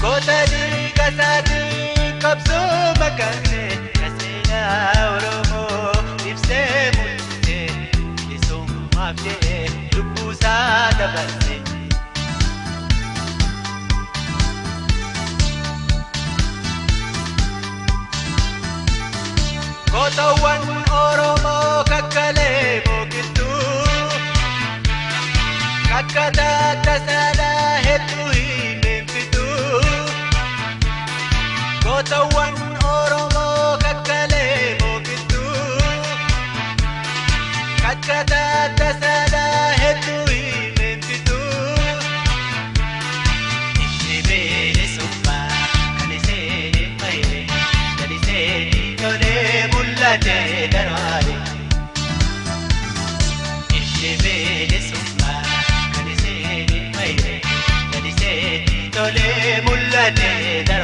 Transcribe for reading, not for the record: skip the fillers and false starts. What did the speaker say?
Kotadi kasadi kapso makane kasina oromo ibse mutte isum mafje lubusa dabase Kotawan oromo kakale bokitu kakada kasada hetu himempitu Kotawan oromo kakale bokitu kakada kasada hetu himempitu Ishibere summa kanisene maire kanisene yone mullate darware Ishibere summa kanisene maire kanisene yone mullate darware